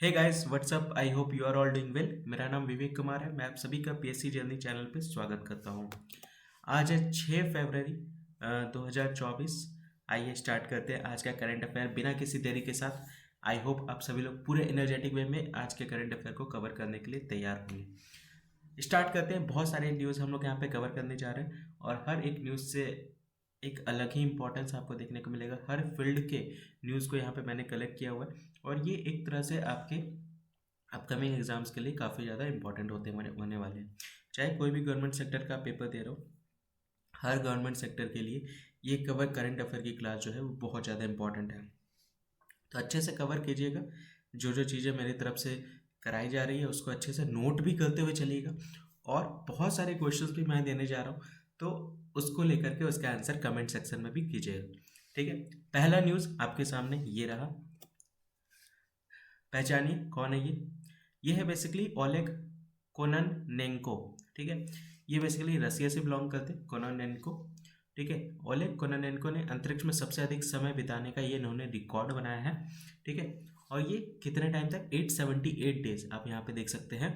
Hey guys what's up, I hope you are all doing well. मेरा नाम विवेक कुमार है। मैं आप सभी का पीएससी जर्नी चैनल पे स्वागत करता हूँ। आज है 6 फरवरी 2024। आइए स्टार्ट करते हैं आज का करंट अफेयर बिना किसी देरी के साथ। आई होप आप सभी लोग पूरे एनर्जेटिक वे में आज के करंट अफेयर को कवर करने के लिए तैयार होंगे। स्टार्ट करते हैं। बहुत सारे न्यूज़ हम लोग यहाँ पे कवर करने जा रहे हैं और हर एक न्यूज़ से एक अलग ही इंपॉर्टेंस आपको देखने को मिलेगा। हर फील्ड के न्यूज़ को यहाँ पे मैंने कलेक्ट किया हुआ है और ये एक तरह से आपके अपकमिंग एग्जाम्स के लिए काफ़ी ज़्यादा इंपॉर्टेंट होने वाले हैं। चाहे कोई भी गवर्नमेंट सेक्टर का पेपर दे रहा हो, हर गवर्नमेंट सेक्टर के लिए ये कवर करंट अफेयर की क्लास जो है वो बहुत ज़्यादा इंपॉर्टेंट है। तो अच्छे से कवर कीजिएगा। जो जो चीज़ें मेरी तरफ से कराई जा रही है उसको अच्छे से नोट भी करते हुए चलिएगा। और बहुत सारे क्वेश्चंस भी मैं देने जा रहा हूँ, तो उसको लेकर के उसका आंसर कमेंट सेक्शन में भी कीजिएगा। ठीक है। पहला न्यूज़ आपके सामने ये रहा। पहचानिए कौन है ये है बेसिकली ओलेग कोनोनेंको। ठीक है। ये बेसिकली रसिया से बिलोंग करते हैं, कोनोनेंको। ठीक है। ओलेग कोनोनेंको ने अंतरिक्ष में सबसे अधिक समय बिताने का ये इन्होंने रिकॉर्ड बनाया है। ठीक है। और ये कितने टाइम तक, 878 डेज आप यहाँ पे देख सकते हैं।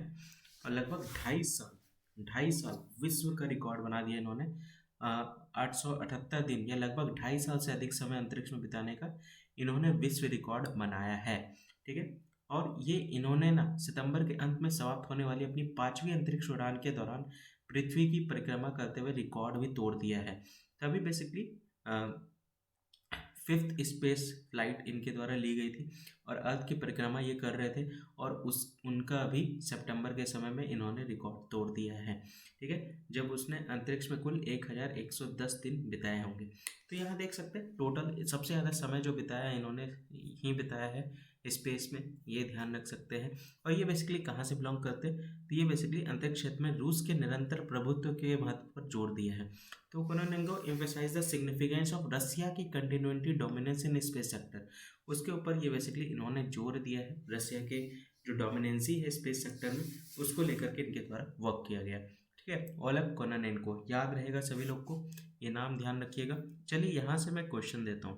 और लगभग 2.5 साल विश्व का रिकॉर्ड बना दिया इन्होंने। 878 दिन या लगभग 2.5 साल से अधिक समय अंतरिक्ष में बिताने का इन्होंने विश्व रिकॉर्ड बनाया है। ठीक है। और ये इन्होंने ना सितंबर के अंत में समाप्त होने वाली अपनी 5वीं अंतरिक्ष उड़ान के दौरान पृथ्वी की परिक्रमा करते हुए रिकॉर्ड भी तोड़ दिया है। तभी बेसिकली फिफ्थ स्पेस फ्लाइट इनके द्वारा ली गई थी और अर्थ की परिक्रमा ये कर रहे थे। और उस उनका अभी सितंबर के समय में इन्होंने रिकॉर्ड तोड़ दिया है। ठीक है। जब उसने अंतरिक्ष में कुल 1110 दिन बिताए होंगे। तो यहाँ देख सकते हैं टोटल सबसे ज़्यादा समय जो बिताया इन्होंने ही बिताया है स्पेस में, ये ध्यान रख सकते हैं। और ये बेसिकली कहाँ से बिलोंग करते हैं, तो ये बेसिकली अंतरिक्ष क्षेत्र में रूस के निरंतर प्रभुत्व के महत्व पर जोर दिया है। तो Kononenko emphasise the significance of Russia की continuity dominance in space sector. उसके ऊपर ये बेसिकली इन्होंने जोर दिया है, रसिया के जो डोमिनेंसी है स्पेस सेक्टर में उसको लेकर के इनके द्वारा वर्क किया गया। ठीक है। ओलेग कोनोनेंको याद रहेगा सभी लोग को, ये नाम ध्यान रखिएगा। चलिए यहाँ से मैं क्वेश्चन देता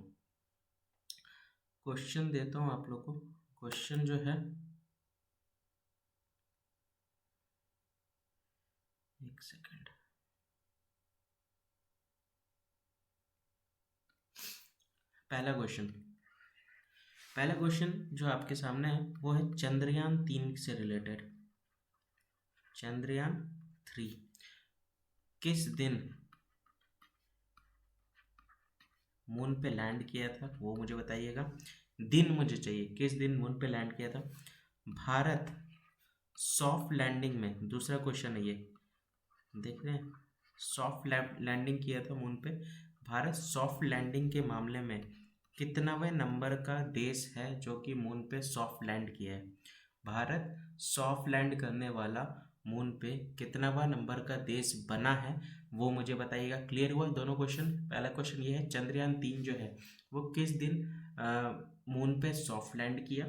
हूँ आप लोग को। क्वेश्चन जो है, एक सेकेंड। पहला क्वेश्चन जो आपके सामने है वो है चंद्रयान 3 से रिलेटेड। चंद्रयान 3 किस दिन मून पे लैंड किया था वो मुझे बताइएगा। दिन मुझे चाहिए, किस दिन मून पे लैंड किया था। भारत सॉफ्ट लैंडिंग में, दूसरा क्वेश्चन है ये, देख रहे हैं, सॉफ्ट लैंडिंग किया था मून पे। भारत सॉफ्ट लैंडिंग के मामले में कितनावें नंबर का देश है जो कि मून पे सॉफ्ट लैंड किया है। भारत सॉफ्ट लैंड करने वाला मून पे कितनावा नंबर का देश बना है वो मुझे बताइएगा। क्लियर हुआ दोनों क्वेश्चन। पहला क्वेश्चन ये है चंद्रयान 3 जो है वो किस दिन मून पे सॉफ्ट लैंड किया,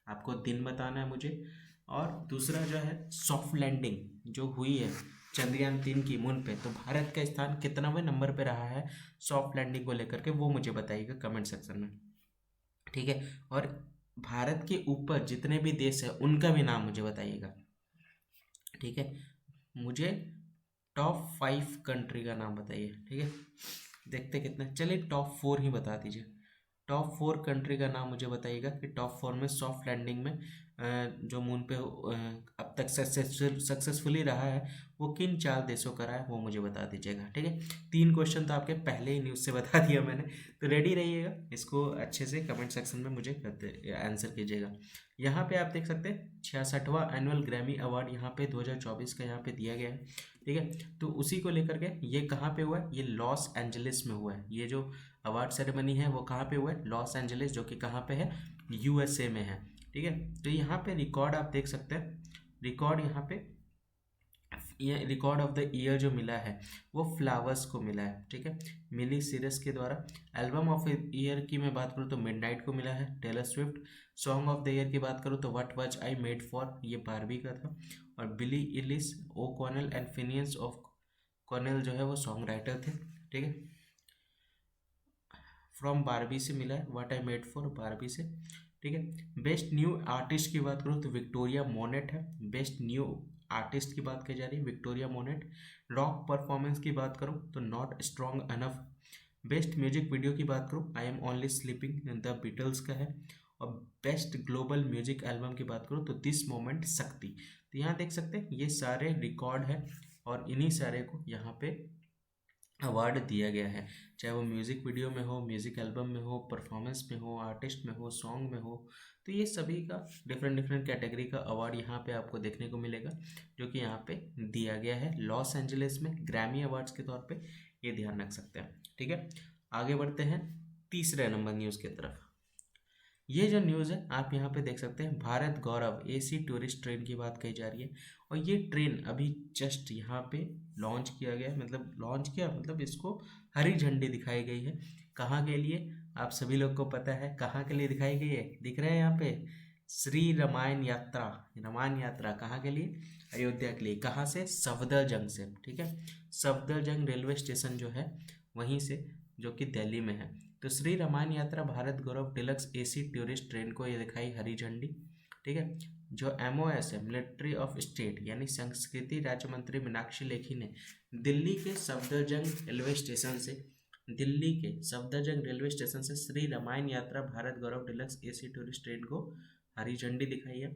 आपको दिन बताना है मुझे। और दूसरा जो है सॉफ्ट लैंडिंग जो हुई है चंद्रयान 3 की मून पे, तो भारत का स्थान कितनावें नंबर पे रहा है सॉफ्ट लैंडिंग को लेकर के वो मुझे बताइएगा कमेंट सेक्शन में। ठीक है। और भारत के ऊपर जितने भी देश है उनका भी नाम मुझे बताइएगा। ठीक है। मुझे टॉप 5 कंट्री का नाम बताइए। ठीक है। देखते कितना, चलिए टॉप 4 ही बता दीजिए। टॉप 4 कंट्री का नाम मुझे बताइएगा कि टॉप 4 में सॉफ्ट लैंडिंग में जो मून पे अब तक सक्सेसफुली रहा है वो किन 4 देशों का रहा है वो मुझे बता दीजिएगा। ठीक है। 3 क्वेश्चन तो आपके पहले ही न्यूज़ से बता दिया मैंने, तो रेडी रहिएगा, इसको अच्छे से कमेंट सेक्शन में मुझे आंसर कीजिएगा। यहाँ पे आप देख सकते हैं 66वां एनुअल ग्रैमी अवार्ड यहाँ पे 2024 का यहाँ पे दिया गया है। ठीक है। तो उसी को लेकर के ये कहाँ पे हुआ है, ये लॉस एंजलिस में हुआ है। ये जो अवार्ड सेरेमनी है वो कहाँ पे हुआ है, लॉस एंजलिस, जो कि कहाँ पे है, यूएसए में है। ठीक है। तो यहाँ पे रिकॉर्ड आप देख सकते हैं, रिकॉर्ड यहाँ पे ये रिकॉर्ड ऑफ द ईयर जो मिला है वो फ्लावर्स को मिला है। ठीक है। मिली सीरस के द्वारा। एल्बम ऑफ ईयर की मैं बात करूँ तो मिडनाइट को मिला है, Taylor Swift. Song of the year की बात करूँ तो what was I made for, ये बारबी का था। और Billie Eilish, O'Connell and Finneas O'Connell जो है वो सॉन्ग राइटर थे। ठीक है। फ्रॉम बारबी से मिला है, what I made for Barbie से। ठीक है। बेस्ट न्यू आर्टिस्ट की बात करूँ तो विक्टोरिया मोनेट है, बेस्ट न्यू आर्टिस्ट की बात की जा रही है विक्टोरिया मोनेट। रॉक परफॉर्मेंस की बात करूँ तो not strong enough. Best music video की बात करूँ I'm only sleeping the Beatles का है। और बेस्ट ग्लोबल म्यूजिक एल्बम की बात करूँ तो दिस मोमेंट शक्ति। तो यहाँ देख सकते हैं ये सारे रिकॉर्ड है और इन्हीं सारे को यहाँ पे अवार्ड दिया गया है, चाहे वो म्यूज़िक वीडियो में हो, म्यूज़िक एल्बम में हो, परफॉर्मेंस में हो, आर्टिस्ट में हो, सॉन्ग में हो। तो ये सभी का डिफरेंट डिफरेंट कैटेगरी का अवार्ड यहाँ पे आपको देखने को मिलेगा, जो कि यहाँ पे दिया गया है लॉस एंजलिस में ग्रैमी अवार्ड्स के तौर पे। ये ध्यान रख सकते हैं, ठीक है। आगे बढ़ते हैं तीसरे नंबर न्यूज़ की तरफ। ये जो न्यूज़ है आप यहाँ पे देख सकते हैं, भारत गौरव एसी टूरिस्ट ट्रेन की बात कही जा रही है। और ये ट्रेन अभी जस्ट यहाँ पे लॉन्च किया गया है, मतलब लॉन्च किया मतलब इसको हरी झंडी दिखाई गई है। कहाँ के लिए आप सभी लोग को पता है, कहाँ के लिए दिखाई गई है, दिख रहा है यहाँ पे श्री रामायण यात्रा। रामायण यात्रा कहाँ के लिए, अयोध्या के लिए। कहाँ से, सफदरजंग से, ठीक है। सफदरजंग रेलवे स्टेशन जो है वहीं से, जो कि दिल्ली में है। तो श्री रामायण यात्रा भारत गौरव डिलक्स एसी टूरिस्ट ट्रेन को ये दिखाई हरी झंडी, ठीक है। जो MOS है मिलिट्री ऑफ स्टेट यानी संस्कृति राज्य मंत्री मीनाक्षी लेखी ने दिल्ली के सफदरजंग रेलवे स्टेशन से, दिल्ली के सफदरजंग रेलवे स्टेशन से श्री रामायण यात्रा भारत गौरव डिलक्स एसी टूरिस्ट ट्रेन को हरी झंडी दिखाई है।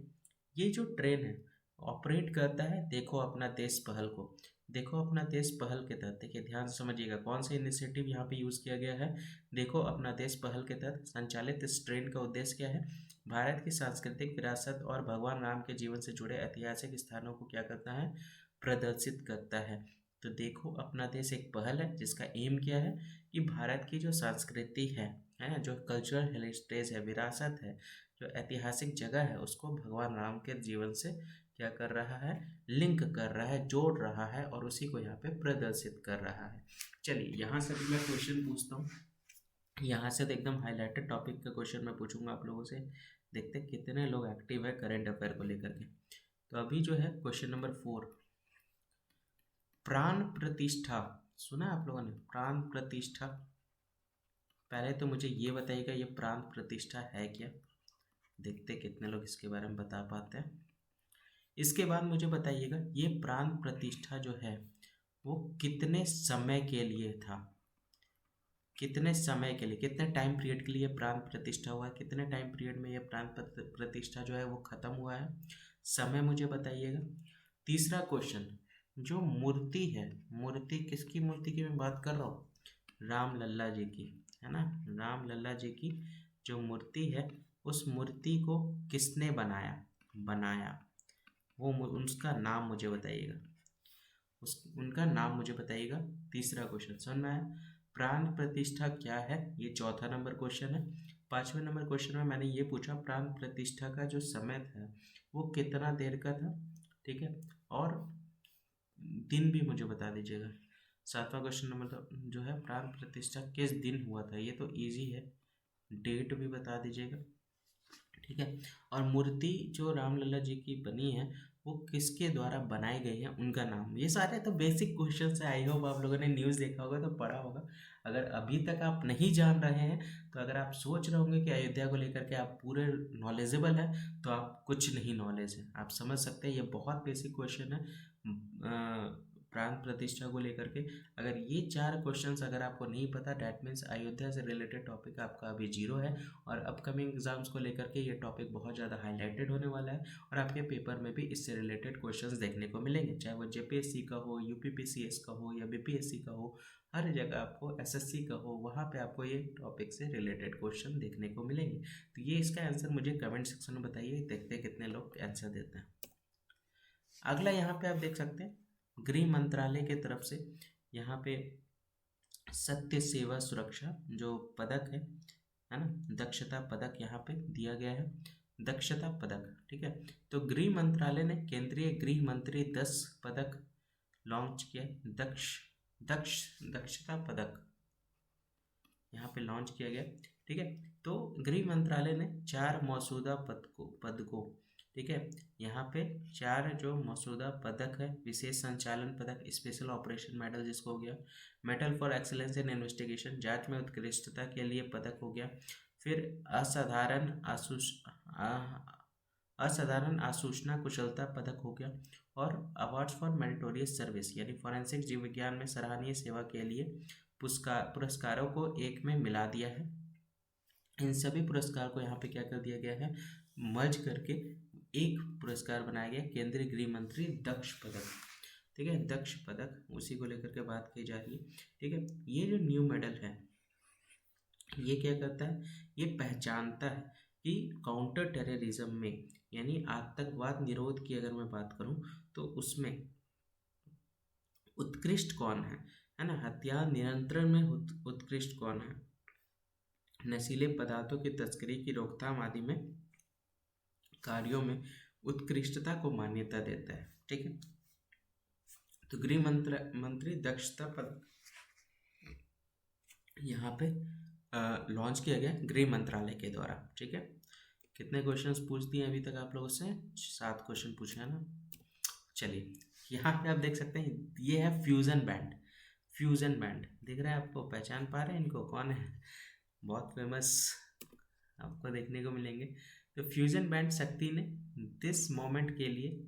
ये जो ट्रेन है ऑपरेट करता है देखो अपना देश पहल को। देखो अपना देश पहल के तहत, देखिए ध्यान से समझिएगा कौन सा इनिशिएटिव यहाँ पे यूज़ किया गया है। देखो अपना देश पहल के तहत संचालित इस ट्रेन का उद्देश्य क्या है, भारत की सांस्कृतिक विरासत और भगवान राम के जीवन से जुड़े ऐतिहासिक स्थानों को क्या करता है, प्रदर्शित करता है। तो देखो अपना देश एक पहल है जिसका एम क्या है कि भारत की जो संस्कृति है जो कल्चरल हेरिटेज है, विरासत है, जो ऐतिहासिक जगह है, उसको भगवान राम के जीवन से क्या कर रहा है, लिंक कर रहा है, जोड़ रहा है और उसी को यहाँ पे प्रदर्शित कर रहा है। चलिए यहाँ से भी मैं क्वेश्चन पूछता हूँ। यहाँ से तो एकदम हाईलाइटेड टॉपिक का क्वेश्चन मैं पूछूंगा आप लोगों से, देखते हैं कितने लोग एक्टिव है करंट अफेयर को लेकर के। तो अभी जो है क्वेश्चन नंबर 4, प्राण प्रतिष्ठा सुना है आप लोगों ने, प्राण प्रतिष्ठा। पहले तो मुझे ये बताइएगा ये प्राण प्रतिष्ठा है क्या, देखते कितने लोग इसके बारे में बता पाते हैं। इसके बाद मुझे बताइएगा ये प्राण प्रतिष्ठा जो है वो कितने समय के लिए था, कितने समय के लिए, कितने टाइम पीरियड के लिए प्राण प्रतिष्ठा हुआ है, कितने टाइम पीरियड में ये प्राण प्रतिष्ठा जो है वो खत्म हुआ है, समय मुझे बताइएगा। तीसरा क्वेश्चन, जो मूर्ति है, मूर्ति किसकी मूर्ति की मैं बात कर रहा हूँ, राम लल्ला जी की, है ना। राम लल्ला जी की जो मूर्ति है उस मूर्ति को किसने बनाया वो उसका नाम मुझे बताइएगा, उनका नाम मुझे बताइएगा। तीसरा क्वेश्चन समझ में आया, प्राण प्रतिष्ठा क्या है, ये चौथा नंबर क्वेश्चन है। पांचवें नंबर क्वेश्चन में मैंने ये पूछा प्राण प्रतिष्ठा का जो समय था वो कितना देर का था, ठीक है, और दिन भी मुझे बता दीजिएगा। सातवां क्वेश्चन नंबर जो है प्राण प्रतिष्ठा किस दिन हुआ था, ये तो इजी है, डेट भी बता दीजिएगा, ठीक है। और मूर्ति जो रामलला जी की बनी है वो किसके द्वारा बनाई गई है, उनका नाम। ये सारे तो बेसिक क्वेश्चन है, आई होप आप लोगों ने न्यूज़ देखा होगा तो पढ़ा होगा। अगर अभी तक आप नहीं जान रहे हैं तो अगर आप सोच रहे होंगे कि अयोध्या को लेकर के आप पूरे नॉलेजेबल हैं तो आप कुछ नहीं नॉलेज है, आप समझ सकते हैं ये बहुत बेसिक क्वेश्चन है प्राण प्रतिष्ठा को लेकर के। अगर ये 4 क्वेश्चंस अगर आपको नहीं पता डैट मीन्स अयोध्या से रिलेटेड टॉपिक आपका अभी जीरो है और अपकमिंग एग्जाम्स को लेकर के ये टॉपिक बहुत ज़्यादा हाईलाइटेड होने वाला है और आपके पेपर में भी इससे रिलेटेड क्वेश्चंस देखने को मिलेंगे, चाहे वो JPSC का हो, UPPCS का हो या BPSC का हो, हर जगह आपको SSC का हो वहाँ पे आपको ये टॉपिक से रिलेटेड क्वेश्चन देखने को मिलेंगे। तो ये इसका आंसर मुझे कमेंट सेक्शन में बताइए, देखते हैं कितने लोग आंसर देते हैं। अगला यहाँ पे आप देख सकते हैं गृह मंत्रालय की तरफ से यहाँ पे सत्य सेवा सुरक्षा जो पदक है ना, दक्षता पदक यहाँ पे दिया गया है, दक्षता पदक, ठीक है। तो गृह मंत्रालय ने केंद्रीय गृह मंत्री 10 पदक लॉन्च किया, दक्षता पदक यहाँ पे लॉन्च किया गया, ठीक है। तो गृह मंत्रालय ने 4 मौजूदा पदकों, ठीक है, यहाँ पे 4 जो मौजूदा पदक है, विशेष संचालन पदक, स्पेशल ऑपरेशन मेडल जिसको हो गया, medal for excellence in investigation, जांच में उत्कृष्टता के लिए पदक हो गया, फिर असाधारण आसूचना कुशलता पदक हो गया, और अवार्ड्स फॉर मेरिटोरियस सर्विस यानी फॉरेंसिक जीव विज्ञान में सराहनीय सेवा के लिए पुरस्कारों को एक में मिला दिया है। इन सभी पुरस्कार को यहाँ पे क्या कर दिया गया है, मर्ज करके एक पुरस्कार बनाया गया, केंद्रीय गृह मंत्री दक्ष पदक। ठीक है, दक्ष पदक, उसी को लेकर के बात की जा रही है। ठीक है, ये जो न्यू मेडल है ये क्या करता है, ये पहचानता है कि काउंटर टेररिज्म में यानी आतंकवाद निरोध की अगर मैं बात करूं तो उसमें उत्कृष्ट कौन है ना, हथियार नियंत्रण में उत्कृष्ट कौन है, नशीले पदार्थों की तस्करी की रोकथाम आदि में कार्यों में उत्कृष्टता को मान्यता देता है। ठीक है, तो गृह मंत्री दक्षता पद यहाँ पे लॉन्च किया गया गृह मंत्रालय के द्वारा। ठीक है, कितने क्वेश्चंस पूछ दिए अभी तक आप लोगों से, 7 क्वेश्चन पूछे हैं ना। चलिए, यहाँ पे आप देख सकते हैं ये है फ्यूजन बैंड। फ्यूजन बैंड दिख रहा है आपको, पहचान पा रहे हैं इनको, कौन है, बहुत फेमस आपको देखने को मिलेंगे। तो फ्यूजन बैंड शक्ति ने दिस मोमेंट के लिए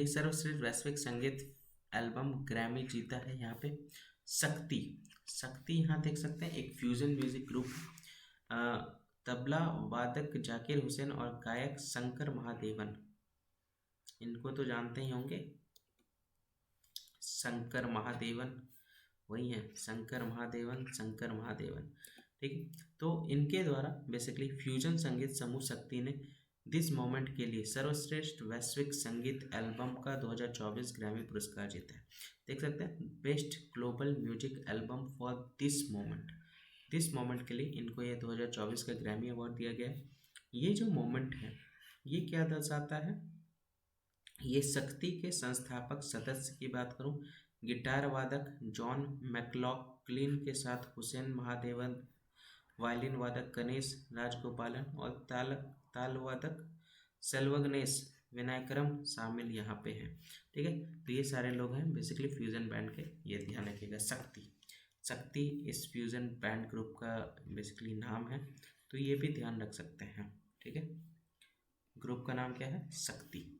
सर्वश्रेष्ठ वैश्विक संगीत एल्बम ग्रैमी जीता है। यहाँ पे शक्ति यहाँ देख सकते हैं एक फ्यूजन म्यूजिक ग्रुप, तबला वादक जाकिर हुसैन और गायक शंकर महादेवन, इनको तो जानते ही होंगे, शंकर महादेवन वही है, शंकर महादेवन। ठीक है, तो इनके द्वारा बेसिकली फ्यूजन संगीत समूह शक्ति ने दिस मोमेंट के लिए सर्वश्रेष्ठ वैश्विक संगीत एल्बम का 2024 ग्रैमी पुरस्कार जीता है। देख सकते हैं best global music album for this moment के लिए इनको ये 2024 का ग्रैमी अवार्ड दिया गया है। ये जो मोमेंट है ये क्या दर्शाता है, ये शक्ति के संस्थापक सदस्य की बात करूं, गिटार वादक जॉन मैक्लॉक्लिन के साथ हुसैन महादेवन, वायलिन वादक गणेश राजगोपालन और ताल वादक सेल्वगणेश विनायकरम शामिल यहाँ पे हैं। ठीक है, तो ये सारे लोग हैं बेसिकली फ्यूजन बैंड के, ये ध्यान रखिएगा। शक्ति इस फ्यूजन बैंड ग्रुप का बेसिकली नाम है, तो ये भी ध्यान रख सकते हैं। ठीक है, ग्रुप का नाम क्या है, शक्ति।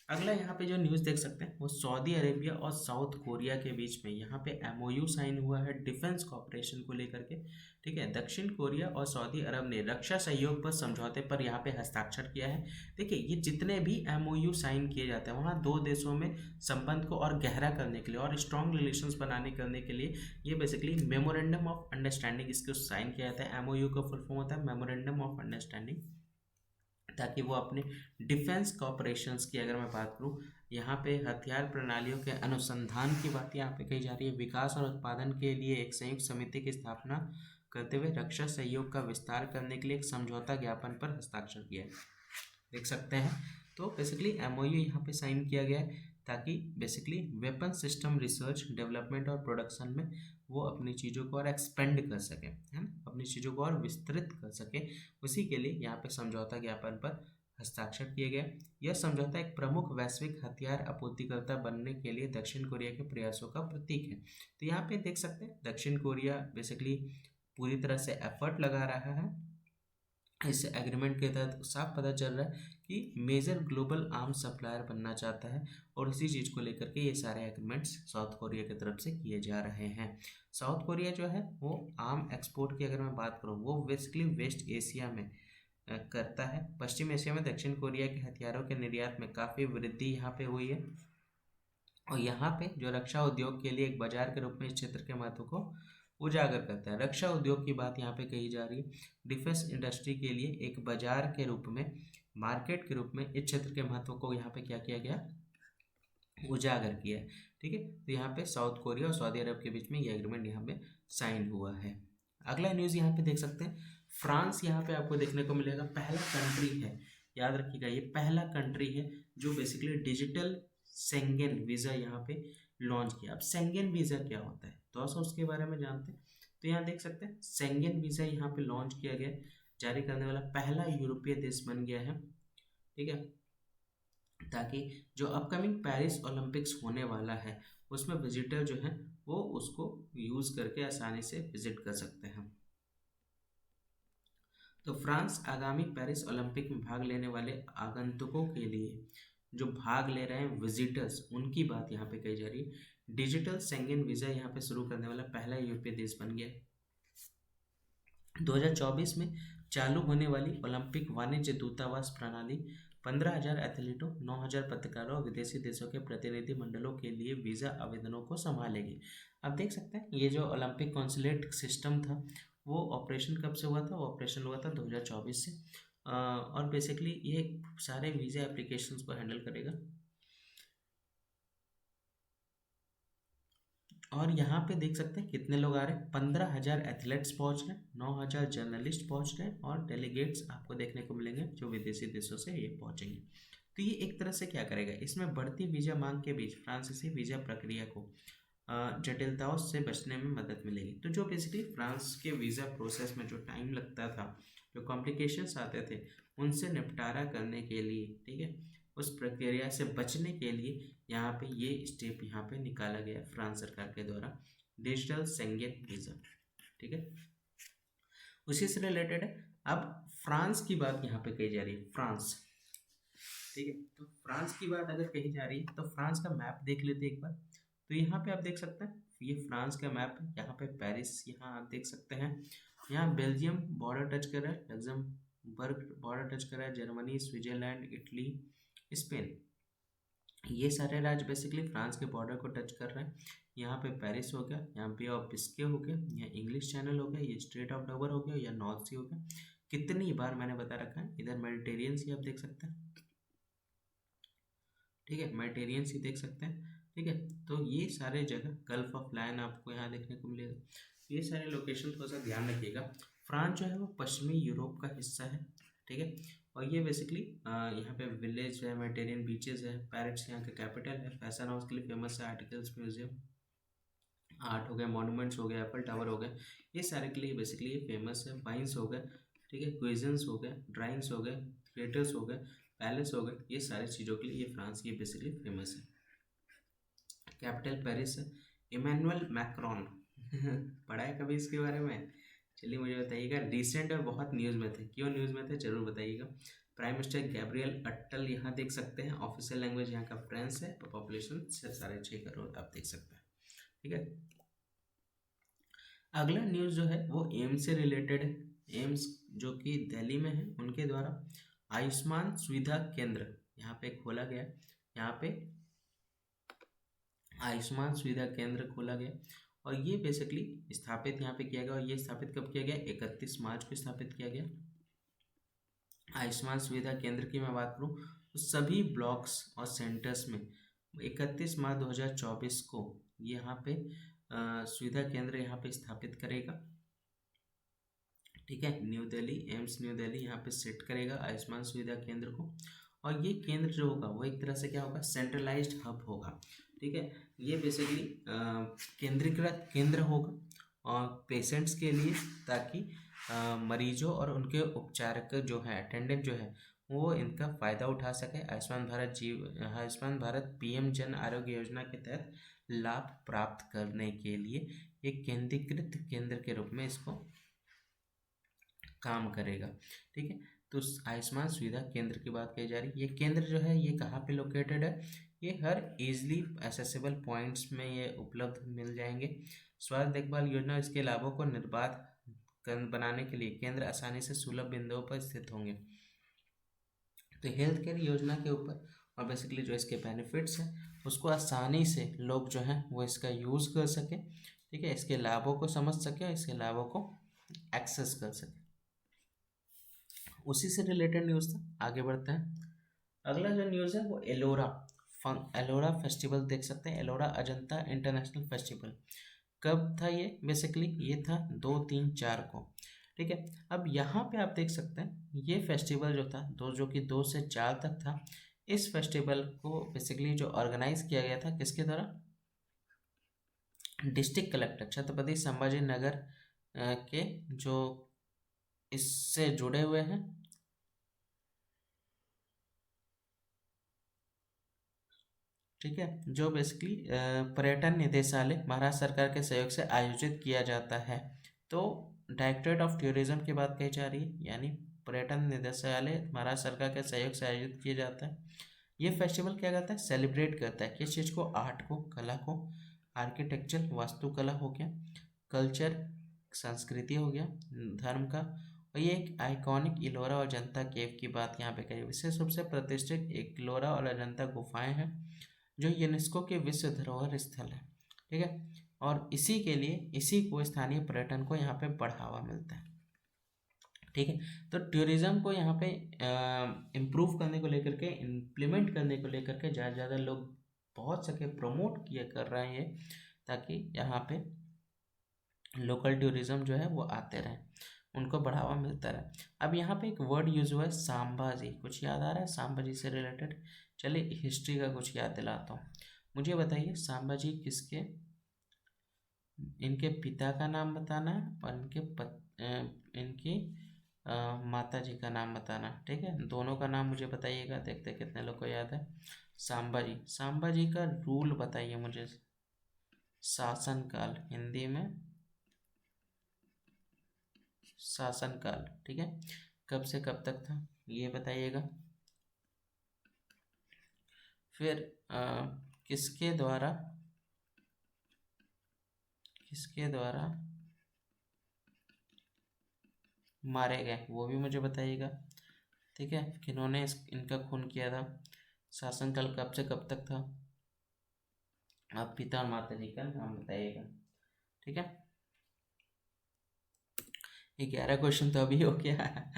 अगला यहाँ पे जो न्यूज़ देख सकते हैं वो सऊदी अरेबिया और साउथ कोरिया के बीच में यहाँ पे MOU साइन हुआ है डिफेंस कॉपरेशन को लेकर के। ठीक है, दक्षिण कोरिया और सऊदी अरब ने रक्षा सहयोग पर समझौते पर यहाँ पे हस्ताक्षर किया है। देखिए, ये जितने भी MOU साइन किए जाते हैं वहाँ दो देशों में संबंध को और गहरा करने के लिए और स्ट्रॉन्ग रिलेशंस बनाने करने के लिए ये बेसिकली मेमोरेंडम ऑफ अंडरस्टैंडिंग इसको साइन किया जाता है। MOU का फुल फॉर्म होता है मेमोरेंडम ऑफ अंडरस्टैंडिंग, ताकि वो अपने डिफेंस कॉपरेशंस की अगर मैं बात करूँ, यहाँ पे हथियार प्रणालियों के अनुसंधान की बात यहाँ पे कही जा रही है। विकास और उत्पादन के लिए एक संयुक्त समिति की स्थापना करते हुए रक्षा सहयोग का विस्तार करने के लिए एक समझौता ज्ञापन पर हस्ताक्षर किया है। देख सकते हैं, तो बेसिकली MOU यहाँ पे साइन किया गया है ताकि basically weapon system research development और प्रोडक्शन में वो अपनी चीज़ों को और एक्सपेंड कर सके, है ना, अपनी चीज़ों को और विस्तृत कर सके। उसी के लिए यहाँ पे समझौता ज्ञापन पर हस्ताक्षर किए गए। यह समझौता एक प्रमुख वैश्विक हथियार आपूर्तिकर्ता बनने के लिए दक्षिण कोरिया के प्रयासों का प्रतीक है। तो यहाँ पे देख सकते हैं दक्षिण कोरिया बेसिकली पूरी तरह से एफर्ट लगा रहा है। इस एग्रीमेंट के तहत साफ पता चल रहा है कि मेजर ग्लोबल आर्म्स सप्लायर बनना चाहता है, और इसी चीज़ को लेकर के ये सारे एग्रीमेंट्स साउथ कोरिया की तरफ से किए जा रहे हैं। साउथ कोरिया जो है वो आर्म एक्सपोर्ट की अगर मैं बात करूँ वो बेसिकली वेस्ट एशिया में करता है। पश्चिम एशिया में दक्षिण कोरिया के हथियारों के निर्यात में काफ़ी वृद्धि यहाँ पे हुई है, और यहाँ पे जो रक्षा उद्योग के लिए एक बाजार के रूप में इस क्षेत्र के महत्व को उजागर करता है। रक्षा उद्योग की बात यहाँ पे कही जा रही है, डिफेंस इंडस्ट्री के लिए एक बाजार के रूप में, मार्केट के रूप में इस क्षेत्र के महत्व को यहाँ पे क्या किया गया, उजागर किया है। ठीक है, तो यहाँ पे साउथ कोरिया और सऊदी अरब के बीच में ये एग्रीमेंट यहाँ पे साइन हुआ है। अगला न्यूज़ यहाँ पे देख सकते हैं, फ्रांस यहाँ पे आपको देखने को मिलेगा, पहला कंट्री है, याद रखिएगा ये पहला कंट्री है जो बेसिकली डिजिटल शेंगेन वीज़ा यहाँ पे लॉन्च किया। अब शेंगेन वीज़ा क्या होता है तो सा उसके बारे में जानते हैं। तो यहाँ देख सकते हैं शेंगेन वीज़ा यहाँ पे लॉन्च किया गया, जारी करने वाला पहला यूरोपीय देश बन गया है। ठीक है, ताकि जो अपकमिंग पेरिस ओलंपिक्स होने वाला है उसमें विजिटर जो है वो उसको यूज़ करके आसानी से विजिट कर सकते हैं। तो फ्रांस आगामी पेरिस ओलंपिक में भाग लेने वाले आगंतुकों के लिए, जो भाग ले रहे हैं विजिटर्स, उनकी बात यहाँ पे कही जा रही है। डिजिटल शेंगेन वीज़ा यहाँ पे शुरू करने वाला पहला यूरोपीय देश बन गया। 2024 में चालू होने वाली ओलंपिक वाणिज्य दूतावास प्रणाली 15,000 एथलीटों, 9,000 पत्रकारों और विदेशी देशों के प्रतिनिधि मंडलों के लिए वीज़ा आवेदनों को संभालेगी। अब देख सकते हैं ये जो ओलंपिक कॉन्सुलेट सिस्टम था वो ऑपरेशन कब से हुआ था? वो ऑपरेशन हुआ था 2024 से। और बेसिकली ये सारे वीज़ा एप्लीकेशंस को हैंडल करेगा। और यहाँ पे देख सकते हैं कितने लोग आ रहे हैं। 15,000 एथलेट्स पहुँच रहे हैं, 9,000 जर्नलिस्ट पहुँच रहे हैं और डेलीगेट्स आपको देखने को मिलेंगे जो विदेशी देशों से ये पहुँचेंगे। तो ये एक तरह से क्या करेगा, इसमें बढ़ती वीज़ा मांग के बीच फ्रांसीसी वीज़ा प्रक्रिया को जटिलताओं से बचने में मदद मिलेगी। तो जो बेसिकली फ्रांस के वीज़ा प्रोसेस में जो टाइम लगता था, जो कॉम्प्लिकेशंस आते थे, उनसे निपटारा करने के लिए, ठीक है, उस प्रक्रिया से बचने के लिए यहाँ पे ये स्टेप यहाँ पे निकाला गया फ्रांस सरकार के द्वारा, डिजिटल शेंगेन वीज़ा। ठीक है, उसी से रिलेटेड है। अब फ्रांस की बात यहाँ पे कही जा रही है, फ्रांस। ठीक है, तो फ्रांस की बात अगर कही जा रही है तो फ्रांस का मैप देख लेते एक बार। तो यहाँ पे आप देख सकते हैं ये फ्रांस का मैप है। यहाँ पे पेरिस यहाँ आप देख सकते हैं। यहाँ बेल्जियम बॉर्डर टच कर रहा है, लग्जमबर्ग बॉर्डर टच कर रहा है, जर्मनी, स्विट्जरलैंड, इटली, स्पेन, ये सारे राज्य बेसिकली फ्रांस के बॉर्डर को टच कर रहे हैं। यहाँ पे पेरिस हो गया, यहाँ पे ऑफ बिस्के हो गया, यहाँ इंग्लिश चैनल हो गया, ये स्ट्रेट ऑफ डोवर हो गया, या नॉर्थ सी हो गया। कितनी बार मैंने बता रखा है, इधर मेडिटेरियन सी आप देख सकते हैं। ठीक है, मेडिटेरियन सी देख सकते हैं। ठीक है, तो ये सारे जगह, गल्फ ऑफ लायन आपको यहाँ देखने को मिलेगा। ये सारे लोकेशन थोड़ा सा ध्यान रखिएगा। फ्रांस जो है वो पश्चिमी यूरोप का हिस्सा है। ठीक है, और ये बेसिकली यहाँ पे विलेज है, मेडिटेरियन बीचेस है, पेरिस यहाँ का कैपिटल है, फैशन हाउस के लिए फेमस है, आर्टिकल्स म्यूजियम, आर्ट हो गया, मॉन्यूमेंट्स हो गया, एप्पल टावर हो गया, ये सारे के लिए बेसिकली ये फेमस है। वाइन्स हो गए, ठीक है, क्विजन्स हो गए, ड्राइंग्स हो गए, थिएटर्स हो गए, पैलेस हो गए, ये सारी चीज़ों के लिए ये फ्रांस की बेसिकली फेमस है। कैपिटल पेरिस है। इमैनुअल मैक्रोन पढ़ा है कभी इसके बारे में? चलिए मुझे बताइएगा। रिसेंट और बहुत न्यूज़ में थे, क्यों न्यूज़ में थे जरूर बताइएगा। प्राइम मिनिस्टर गैब्रियल अट्टल यहाँ देख सकते हैं। ऑफिशियल लैंग्वेज यहाँ का फ्रेंच है। पॉपुलेशन सिर्फ 6.5 करोड़ आप देख सकते हैं। ठीक है, अगला न्यूज़ जो है वो एम्स से रिलेटेड है। एम्स जो कि दिल्ली में है, उनके द्वारा आयुष्मान सुविधा केंद्र यहाँ पे खोला गया। यहाँ पे आयुष्मान सुविधा केंद्र खोला गया और ये बेसिकली स्थापित यहाँ पे किया गया। और ये स्थापित कब किया गया? 31 मार्च को स्थापित किया गया। आयुष्मान सुविधा केंद्र की मैं बात करूँ तो सभी ब्लॉक्स और सेंटर्स में 31 मार्च 2024 को यहाँ पे सुविधा केंद्र यहाँ पे स्थापित करेगा। ठीक है, new Delhi, AIIMS new Delhi यहाँ पे सेट करेगा आयुष्मान सुविधा केंद्र को। और ये केंद्र जो होगा वो एक तरह से क्या होगा? सेंट्रलाइज्ड हब होगा। ठीक है, ये बेसिकली केंद्रीकृत केंद्र होगा और पेशेंट्स के लिए, ताकि मरीजों और उनके उपचारक जो है, अटेंडेंट जो है, वो इनका फ़ायदा उठा सके। आयुष्मान भारत पीएम जन आरोग्य योजना के तहत लाभ प्राप्त करने के लिए एक केंद्रीकृत केंद्र के रूप में इसको काम करेगा। ठीक है, तो आयुष्मान सुविधा केंद्र की बात कही जा रही है। ये केंद्र जो है ये कहाँ पे लोकेटेड है? ये हर इजली एसेसिबल पॉइंट्स में ये उपलब्ध मिल जाएंगे। स्वास्थ्य देखभाल योजना इसके लाभों को निर्बाध बनाने के लिए केंद्र आसानी से सुलभ बिंदुओं पर स्थित होंगे। तो हेल्थ केयर योजना के ऊपर और बेसिकली जो इसके बेनिफिट्स हैं उसको आसानी से लोग जो हैं वो इसका यूज़ कर सकें। ठीक है, इसके लाभों को समझ सकें और इसके लाभों को एक्सेस कर सकें। उसी से रिलेटेड न्यूज़ था, आगे बढ़ते हैं। अगला जो न्यूज़ है वो एलोरा फेस्टिवल देख सकते हैं। एलोरा अजंता इंटरनेशनल फेस्टिवल कब था? ये बेसिकली ये था 2, 3, 4 को। ठीक है, अब यहाँ पे आप देख सकते हैं ये फेस्टिवल जो था जो कि 2 से 4 तक था। इस फेस्टिवल को बेसिकली जो ऑर्गेनाइज किया गया था किसके द्वारा? डिस्ट्रिक्ट कलेक्टर छत्रपति संभाजी नगर के जो इससे जुड़े हुए हैं, ठीक है, जो बेसिकली पर्यटन निदेशालय महाराष्ट्र सरकार के सहयोग से आयोजित किया जाता है। तो डायरेक्टरेट ऑफ टूरिज्म की बात कही जा रही है, यानी पर्यटन निदेशालय महाराष्ट्र सरकार के सहयोग से आयोजित किया जाता है। ये फेस्टिवल क्या करता है, सेलिब्रेट करता है किस चीज़ को, आर्ट को, कला को, आर्किटेक्चर वास्तुकला हो गया, कल्चर संस्कृति हो गया, धर्म का। और ये एक आइकॉनिक इलोरा और अजंता केव की बात यहाँ पे करी। विशेष रूप से प्रतिष्ठित एक इलोरा और अजंता गुफाएं हैं जो यूनेस्को के विश्व धरोहर स्थल है। ठीक है, और इसी के लिए इसी को स्थानीय पर्यटन को यहाँ पे बढ़ावा मिलता है। ठीक है, तो टूरिज्म को यहाँ पे इम्प्रूव करने को लेकर के, इम्प्लीमेंट करने को लेकर के ज़्यादा से ज़्यादा लोग पहुँच सके, प्रमोट किया कर रहे हैं, ताकि यहाँ पे लोकल टूरिज्म जो है वो आते रहें, उनको बढ़ावा मिलता रहे। अब यहाँ पे एक वर्ड यूज हुआ है सांबाजी, कुछ याद आ रहा है सांबाजी से रिलेटेड? चलिए हिस्ट्री का कुछ याद दिलाता हूँ। मुझे बताइए सांबाजी किसके, इनके पिता का नाम बताना है और इनकी माता जी का नाम बताना। ठीक है, दोनों का नाम मुझे बताइएगा, देखते कितने लोग को याद है। सांबाजी, सांबाजी का रूल बताइए मुझे, शासनकाल, हिंदी में शासनकाल। ठीक है, कब से कब तक था ये बताइएगा। फिर किसके द्वारा मारे गए वो भी मुझे बताइएगा। ठीक है, किन्होंने इनका खून किया था, शासनकाल कब से कब तक था, आप पिता और माता जी का नाम बताइएगा। ठीक है, 11 क्वेश्चन तो अभी हो गया।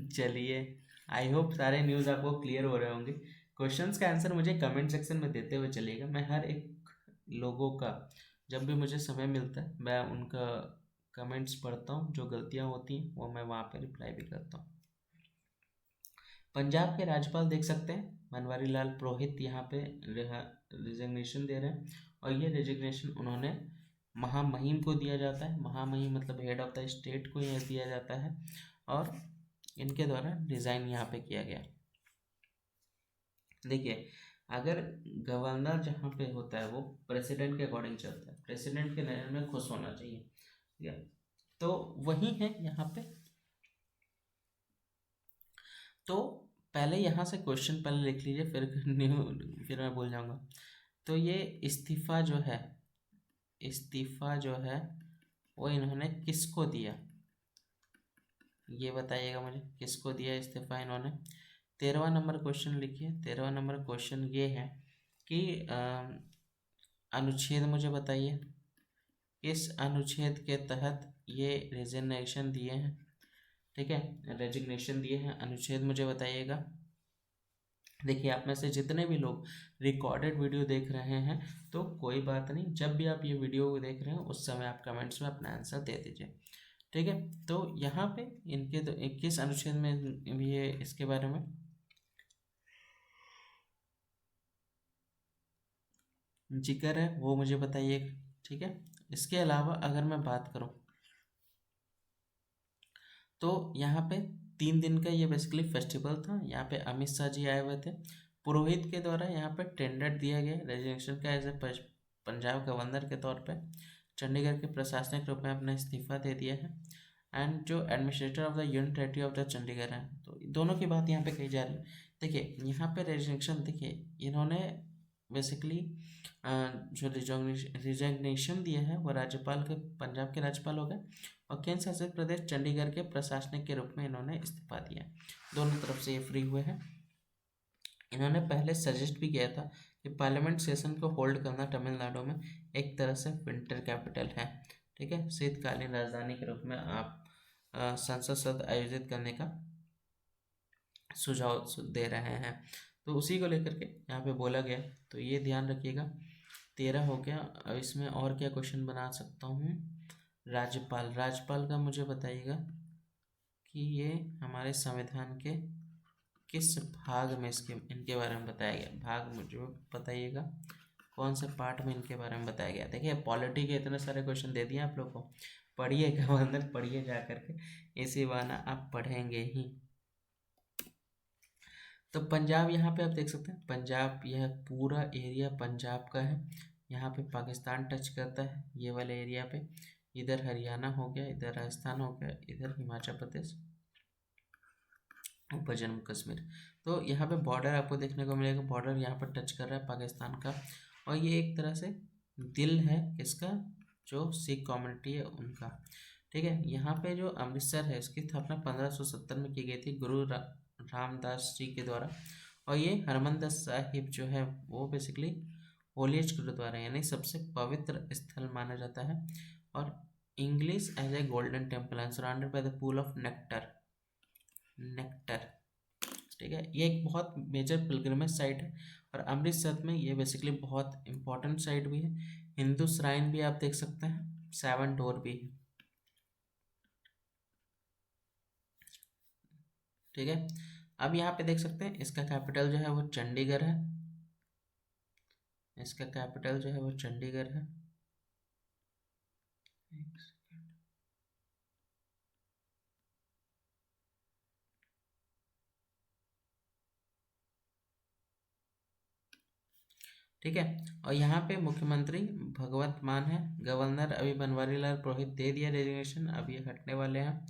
चलिए, आई होप सारे न्यूज़ आपको क्लियर हो रहे होंगे। क्वेश्चंस का आंसर मुझे कमेंट सेक्शन में देते हुए चलिएगा। मैं हर एक लोगों का जब भी मुझे समय मिलता है मैं उनका कमेंट्स पढ़ता हूँ, जो गलतियाँ होती हैं वो मैं वहाँ पे रिप्लाई भी करता हूँ। पंजाब के राज्यपाल देख सकते हैं बनवारी लाल पुरोहित यहाँ पे रिजिग्नेशन दे रहे हैं, और ये रिजिग्नेशन उन्होंने महामहिम को दिया जाता है। महामहिम मतलब हेड ऑफ द स्टेट को यह दिया जाता है, और इनके द्वारा डिज़ाइन यहाँ पे किया गया। देखिए, अगर गवर्नर जहाँ पे होता है वो प्रेसिडेंट के अकॉर्डिंग चलता है, प्रेसिडेंट के नज़र में खुश होना चाहिए। ठीक है, तो वही है यहाँ पे। तो पहले यहाँ से क्वेश्चन पहले लिख लीजिए, फिर मैं भूल जाऊँगा। तो ये इस्तीफ़ा जो है वो इन्होंने किसको दिया, ये बताइएगा मुझे, किसको दिया इस्तीफ़ा इन्होंने। 13वां नंबर क्वेश्चन लिखिए। 13वां नंबर क्वेश्चन ये है कि अनुच्छेद मुझे बताइए, किस अनुच्छेद के तहत ये रेजिग्नेशन दिए हैं। ठीक है, रेजिग्नेशन दिए हैं, अनुच्छेद मुझे बताइएगा। देखिए, आप में से जितने भी लोग रिकॉर्डेड वीडियो देख रहे हैं तो कोई बात नहीं, जब भी आप ये वीडियो देख रहे हो उस समय आप कमेंट्स में अपना आंसर दे दीजिए। ठीक है, तो यहाँ पे इनके तो 21 अनुच्छेद में ये इसके बारे में जिक्र है, वो मुझे बताइए। ठीक है, इसके अलावा अगर मैं बात करूँ तो यहाँ पे 3 दिन का ये बेसिकली फेस्टिवल था। यहाँ पे अमित शाह जी आए हुए थे, पुरोहित के द्वारा यहाँ पे टेंडर दिया गया रेजिग्नेशन का एज ए पंजाब गवर्नर के तौर पे। चंडीगढ़ के प्रशासनिक रूप में अपना इस्तीफा दे दिया है, एंड जो administrator of the union territory of the Chandigarh है, तो दोनों की बात यहाँ पे कही जा रही है। देखिए, यहाँ पे रेजिग्नेशन, देखिए इन्होंने बेसिकली जो रिजिग्नेशन दिया है वो राज्यपाल के, पंजाब के राज्यपाल हो गए, और केंद्र शासित प्रदेश चंडीगढ़ के प्रशासनिक के रूप में इन्होंने इस्तीफा दिया। दोनों तरफ से ये फ्री हुए हैं। इन्होंने पहले सजेस्ट भी किया था कि पार्लियामेंट सेशन को होल्ड करना तमिलनाडु में एक तरह से विंटर कैपिटल है। ठीक है, शीतकालीन राजधानी के रूप में आप संसद सत्र आयोजित करने का सुझाव दे रहे हैं, तो उसी को लेकर के यहाँ पे बोला गया, तो ये ध्यान रखिएगा। 13 हो गया। अब इसमें और क्या क्वेश्चन बना सकता हूँ। राज्यपाल का मुझे बताइएगा कि ये हमारे संविधान के किस भाग में इनके बारे में बताया गया। भाग मुझे बताइएगा, कौन से पार्ट में इनके बारे में बताया गया। देखिए, पॉलिटी के इतने सारे क्वेश्चन दे दिए आप लोग को, पढ़िए गवर्नर, पढ़िए जा करके, इसी बहाना आप पढ़ेंगे ही। तो पंजाब यहाँ पे आप देख सकते हैं, पंजाब यह पूरा एरिया पंजाब का है। यहाँ पे पाकिस्तान टच करता है ये वाले एरिया पे। इधर हरियाणा हो गया, इधर राजस्थान हो गया, इधर हिमाचल प्रदेश, ऊपर जम्मू कश्मीर। तो यहाँ पे बॉर्डर आपको देखने को मिलेगा, बॉर्डर यहाँ पर टच कर रहा है पाकिस्तान का। और ये एक तरह से दिल है किसका, जो सिख कम्युनिटी है उनका। ठीक है, यहाँ पे जो अमृतसर है इसकी स्थापना 1570 में की गई थी गुरु रामदास जी के द्वारा। और ये हरमंदिर साहिब जो है वो बेसिकली होलीस्ट गुरुद्वारा यानी सबसे पवित्र स्थल माना जाता है। और English as a golden temple and surrounded by the pool of nectar. ठीक है, ये एक बहुत मेजर पिलग्रिमेज साइट है। और अमृतसर में ये बेसिकली बहुत इंपॉर्टेंट साइट भी है। हिंदू श्राइन भी आप देख सकते हैं, 7 डोर भी है। ठीक है, अब यहाँ पे देख सकते हैं इसका कैपिटल जो है वो चंडीगढ़ है। इसका कैपिटल जो है वो चंडीगढ़ है। ठीक है, और यहाँ पे मुख्यमंत्री भगवंत मान है, गवर्नर अभी बनवारी लाल पुरोहित दे दिया रेजिग्नेशन, अब ये हटने वाले हैं।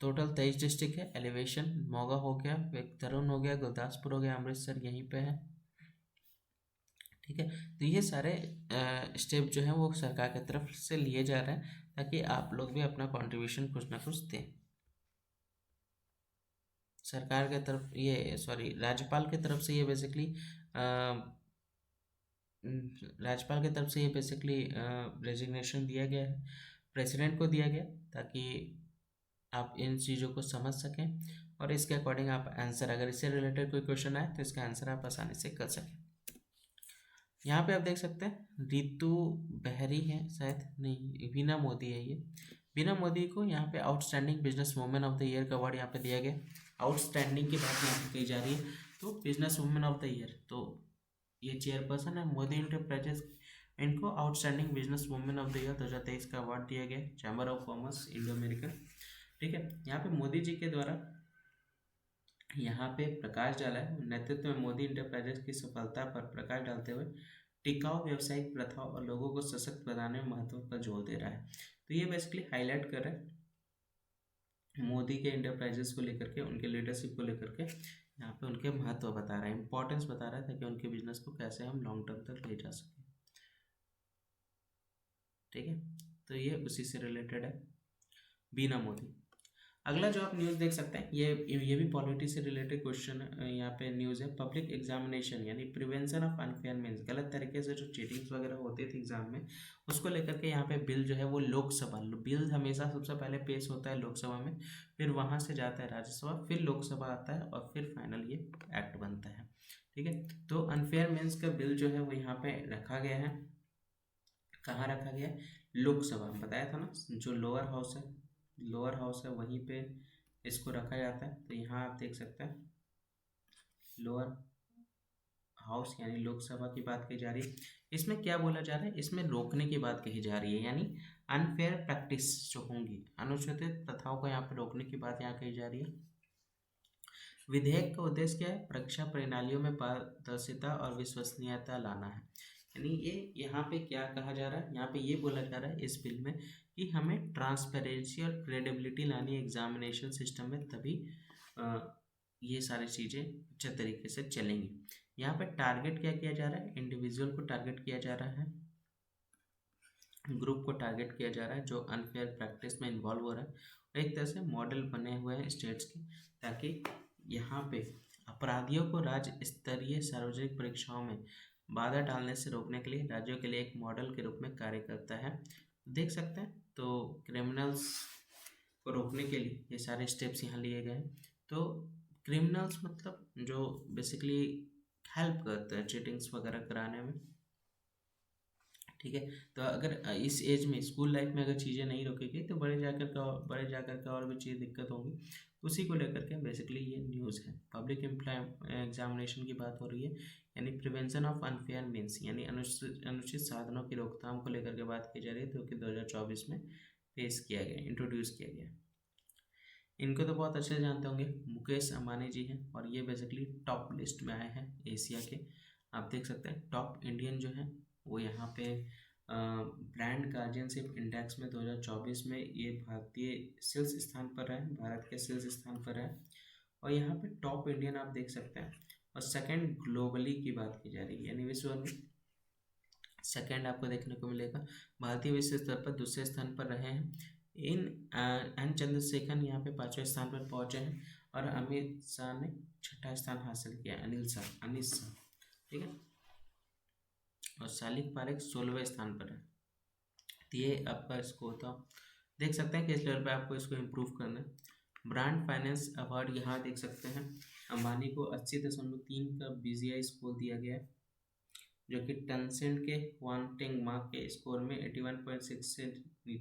टोटल 23 डिस्ट्रिक्ट है। एलिवेशन मोगा हो गया, तरुण हो गया, गुरदासपुर हो गया, अमृतसर यहीं पे है। ठीक है, तो ये सारे स्टेप जो हैं वो सरकार की तरफ से लिए जा रहे हैं ताकि आप लोग भी अपना कंट्रीब्यूशन कुछ ना कुछ दें। सरकार की तरफ ये सॉरी राज्यपाल की तरफ से ये बेसिकली राज्यपाल की तरफ से ये बेसिकली रेजिग्नेशन दिया गया है, प्रेसिडेंट को दिया गया ताकि आप इन चीज़ों को समझ सकें और इसके अकॉर्डिंग आप आंसर, अगर इससे रिलेटेड कोई क्वेश्चन आए तो इसका आंसर आप आसानी से कर सकें। यहाँ पे आप देख सकते हैं रितु बहरी है शायद, नहीं बीना मोदी है ये। बीना मोदी को यहाँ पे outstanding business women of the year का अवार्ड यहाँ पे दिया गया। आउटस्टैंडिंग की बात यहाँ पे कही जा रही है, तो business women of the year, तो ये चेयरपर्सन है मोदी इंटरप्राइजेस, इनको outstanding business women of the year 2023 का अवार्ड दिया गया chamber of commerce Indo American. ठीक है, यहाँ पे मोदी जी के द्वारा यहाँ पे प्रकाश डाला है। नेतृत्व में मोदी इंटरप्राइजेस की सफलता पर प्रकाश डालते हुए टिकाऊ व्यावसायिक प्रथा और लोगों को सशक्त बनाने में महत्व पर जोर दे रहा है। तो ये बेसिकली हाईलाइट कर रहे हैं मोदी के इंटरप्राइजेस को लेकर के, उनके लीडरशिप को लेकर के, यहाँ पे उनके महत्व बता रहा है, इंपॉर्टेंस बता रहा है ताकि उनके बिजनेस को कैसे हम लॉन्ग टर्म तक ले जा सकें। ठीक है, तो ये उसी से रिलेटेड है बीना मोदी। अगला जो आप न्यूज़ देख सकते हैं ये भी पॉलिटी से रिलेटेड क्वेश्चन यहाँ पे न्यूज़ है। पब्लिक एग्जामिनेशन यानी प्रिवेंशन ऑफ अनफेयर मीन्स, गलत तरीके से जो चीटिंग्स वगैरह होते थे एग्जाम में, उसको लेकर के यहाँ पे बिल जो है वो लोकसभा, बिल हमेशा सबसे पहले पेश होता है लोकसभा में, फिर वहाँ से जाता है राज्यसभा, फिर लोकसभा आता है और फिर फाइनल ये एक्ट बनता है। ठीक है, तो अनफेयर मीन्स का बिल जो है वो यहाँ पे रखा गया है। कहाँ रखा गया है? लोकसभा, बताया था ना, जो लोअर हाउस है वहीं पे इसको रखा जाता है। तो यहाँ आप देख सकते हैं लोअर हाउस यानी लोकसभा की बात की जा रही है। इसमें क्या बोला जा रहा है? इसमें रोकने की बात कही जा रही है, यानी अनफेयर प्रैक्टिस जो होंगी, अनुचित प्रथाओं को यहाँ पे रोकने की बात यहाँ कही जा रही है। विधेयक का उद्देश्य क्या है? परीक्षा प्रणालियों में पारदर्शिता और विश्वसनीयता लाना है। यानी ये यहाँ पे क्या कहा जा रहा है? यहाँ पे ये बोला जा रहा है इस बिल में कि हमें ट्रांसपेरेंसी और क्रेडिबिलिटी लानी है एग्जामिनेशन सिस्टम में, तभी ये सारी चीज़ें अच्छे तरीके से चलेंगी। यहाँ पे टारगेट क्या किया जा रहा है? इंडिविजुअल को टारगेट किया जा रहा है, ग्रुप को टारगेट किया जा रहा है जो अनफेयर प्रैक्टिस में इन्वॉल्व हो रहा है, और एक तरह से मॉडल बने हुए हैं स्टेट्स के, ताकि यहाँ पे अपराधियों को राज्य स्तरीय सार्वजनिक परीक्षाओं में बाधा डालने से रोकने के लिए राज्यों के लिए एक मॉडल के रूप में कार्य करता है। देख सकते हैं, तो क्रिमिनल्स को रोकने के लिए ये सारे स्टेप्स यहाँ लिए गए हैं। तो क्रिमिनल्स मतलब जो बेसिकली हेल्प करते हैं चीटिंग्स वगैरह कराने में। ठीक है, तो अगर इस एज में स्कूल लाइफ में अगर चीज़ें नहीं रोकेगी तो बड़े जाकर के और भी चीज़ दिक्कत होंगी। उसी को लेकर के बेसिकली ये न्यूज़ है। पब्लिक एग्जामिनेशन की बात हो रही है, यानी प्रिवेंशन ऑफ अनफेयर मीन्स यानी अनुचित साधनों की रोकथाम को लेकर के बात की जा रही है, जो कि 2024 में पेश किया गया, इंट्रोड्यूस किया गया। इनको तो बहुत अच्छे से जानते होंगे, मुकेश अंबानी जी हैं और ये बेसिकली टॉप लिस्ट में आए हैं एशिया के। आप देख सकते हैं टॉप इंडियन जो है वो यहाँ पे ब्रांड गार्जियनशिप इंडेक्स में 2024 में ये भारतीय शीर्ष स्थान पर है, भारत के शीर्ष स्थान पर है। और यहाँ पे टॉप इंडियन आप देख सकते हैं। और सेकंड ग्लोबली की बात की जा रही है, यानी विश्व में सेकंड आपको देखने को मिलेगा। भारतीय विश्व स्तर पर दूसरे स्थान पर रहे हैं एन चंद्रशेखर यहाँ पे 5वें स्थान पर पहुंचे हैं। और अमित शाह ने 6ठा स्थान हासिल किया, अनिल शाह, ठीक है। और शालिक पारेख 16वें स्थान पर है। तो ये आपका स्कोर था, देख सकते हैं किस लेवल पे आपको इसको इम्प्रूव करना है। ब्रांड फाइनेंस अवार्ड यहाँ देख सकते हैं, अंबानी को 80.3 का BGI स्कोर दिया गया है, जो कि टेंसेंट के वांगटेंग मा के स्कोर में 81.6 से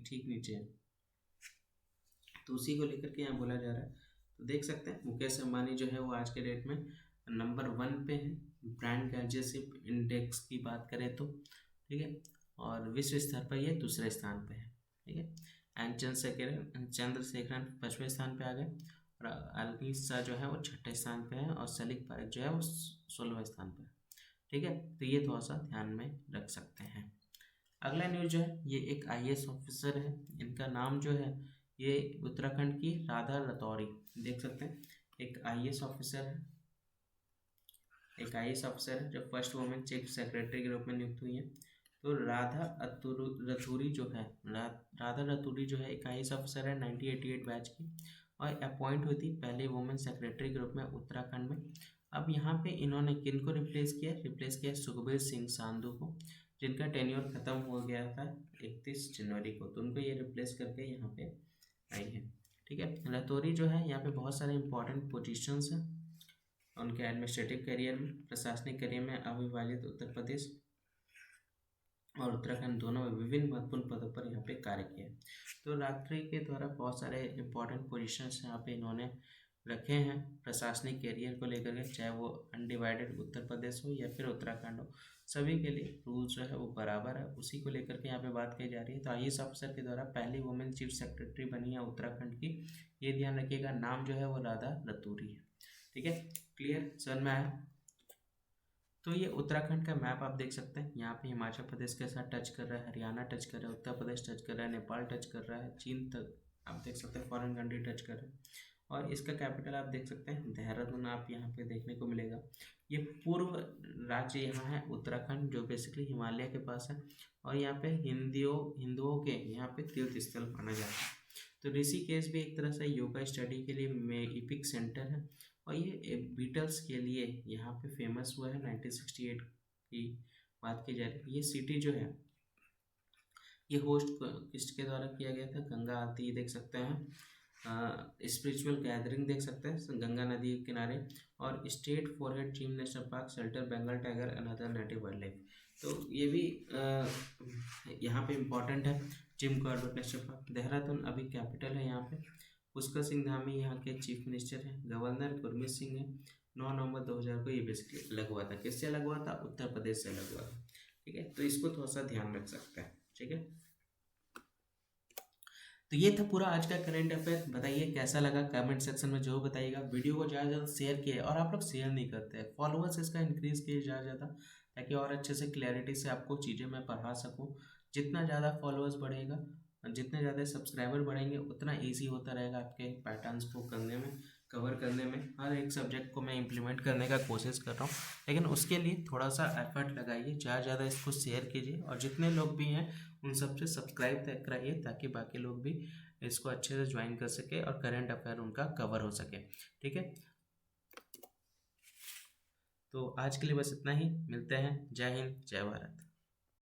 ठीक नीचे है। तो उसी को लेकर के यहाँ बोला जा रहा है। तो देख सकते हैं मुकेश अंबानी जो है वो आज के डेट में नंबर 1 पे है ब्रांड गार्जियनशिप इंडेक्स की बात करें तो, ठीक है। और विश्व स्तर पर ये दूसरे स्थान पे है, ठीक है। एन चंद्रशेखरन 5वें स्थान पे आ गए और अमित शाह जो है वो 6ठे स्थान पे है और शालिक पारेख जो है वो 16वें स्थान पे है, ठीक है। तो ये थोड़ा सा ध्यान में रख सकते हैं। अगला न्यूज जो है ये एक IAS ऑफिसर है, इनका नाम जो है ये उत्तराखंड की राधा रतौरी, देख सकते हैं एक IAS ऑफिसर है, एक IAS ऑफिसर है जो फर्स्ट वुमेन चीफ सेक्रेटरी के रूप में नियुक्त हुई है। तो राधा रतूरी जो है राधा रतूरी जो है एक IAS ऑफिसर है 1988 बैच की और अपॉइंट हुई थी पहले वुमेन सेक्रेटरी के रूप में उत्तराखंड में। अब यहाँ पे इन्होंने किन को रिप्लेस किया सुखबीर सिंह सांधु को, जिनका टेन्योर खत्म हो गया था 31 जनवरी को, तो उनको ये रिप्लेस करके यहाँ पे आई है, ठीक है। रतौरी जो है यहाँ पे बहुत सारे इंपॉर्टेंट पोजीशंस हैं उनके एडमिनिस्ट्रेटिव करियर में, प्रशासनिक करियर में अविभाजित उत्तर प्रदेश और उत्तराखंड दोनों में विभिन्न महत्वपूर्ण पदों पर यहाँ पे कार्य किया। तो रात्रि के द्वारा बहुत सारे इंपॉर्टेंट पोजीशंस यहाँ पे इन्होंने रखे हैं प्रशासनिक करियर को लेकर के, चाहे वो अनडिवाइडेड उत्तर प्रदेश हो या फिर उत्तराखंड हो, सभी के लिए रूल जो है वो बराबर है, उसी को लेकर के यहाँ पे बात की जा रही है। तो IAS ऑफिसर के द्वारा पहली वुमेन चीफ सेक्रेटरी बनी है उत्तराखंड की, ये ध्यान रखिएगा, नाम जो है वो राधा रतूरी है, ठीक है। क्लियर समझ में आया? तो ये उत्तराखंड का मैप आप देख सकते हैं, यहाँ पे हिमाचल प्रदेश के साथ टच कर रहा है, हरियाणा टच कर रहा है, उत्तर प्रदेश टच कर रहा है, नेपाल टच कर रहा है, चीन तक आप देख सकते हैं फॉरेन कंट्री टच कर रहे हैं। और इसका कैपिटल आप देख सकते हैं देहरादून आप यहाँ पे देखने को मिलेगा। ये पूर्व राज्य यहाँ है उत्तराखंड, जो बेसिकली हिमालय के पास है और यहाँ पे हिंदुओं के यहाँ पे तीर्थ स्थल माना जाता है। तो ऋषिकेश भी एक तरह से योगा स्टडी के लिए इपिक सेंटर है और ये बीटल्स के लिए यहाँ पे फेमस हुआ है। 1968 की बात की जाए, ये सिटी जो है ये होस्ट किसके द्वारा किया गया था, गंगा आरती देख सकते हैं, स्पिरिचुअल गैदरिंग देख सकते हैं गंगा नदी के किनारे, और state forehead Jim national park, shelter Bengal tiger and other native wildlife. तो ये भी यहाँ पे इम्पोर्टेंट है। Jim Corbett national park, Dehradun अभी कैपिटल है यहाँ पे। पुष्कर सिंह धामी यहाँ के चीफ मिनिस्टर हैं, गवर्नर गुरमीत सिंह है। 9 नवंबर 2000 को ये बेसिकली अलग हुआ था, किससे अलग हुआ था, उत्तर प्रदेश से अलग हुआ था, ठीक है। तो इसको थोड़ा सा ध्यान रख सकते हैं, ठीक है। तो ये था पूरा आज का करंट अफेयर। बताइए कैसा लगा, कमेंट सेक्शन में जो बताइएगा। वीडियो को ज़्यादा ज़्यादा शेयर किए, और आप लोग शेयर नहीं करते हैं, फॉलोअर्स इसका इंक्रीज़ किए ज़्यादा ज़्यादा, ताकि और अच्छे से क्लैरिटी से आपको चीज़ें मैं पढ़ा सकूँ। जितना ज़्यादा फॉलोअर्स बढ़ेगा, जितने ज़्यादा सब्सक्राइबर बढ़ेंगे, उतना ईजी होता रहेगा आपके पैटर्न्स को करने में, कवर करने में। हर एक सब्जेक्ट को मैं इम्प्लीमेंट करने का कोशिश कर रहा हूँ, लेकिन उसके लिए थोड़ा सा एफर्ट लगाइए, ज़्यादा ज़्यादा इसको शेयर कीजिए, और जितने लोग भी हैं उन सबसे सब्सक्राइब कराइए, ताकि बाकी लोग भी इसको अच्छे से ज्वाइन कर सके और करंट अफेयर उनका कवर हो सके, ठीक है। तो आज के लिए बस इतना ही, मिलते हैं। जय हिंद, जय भारत।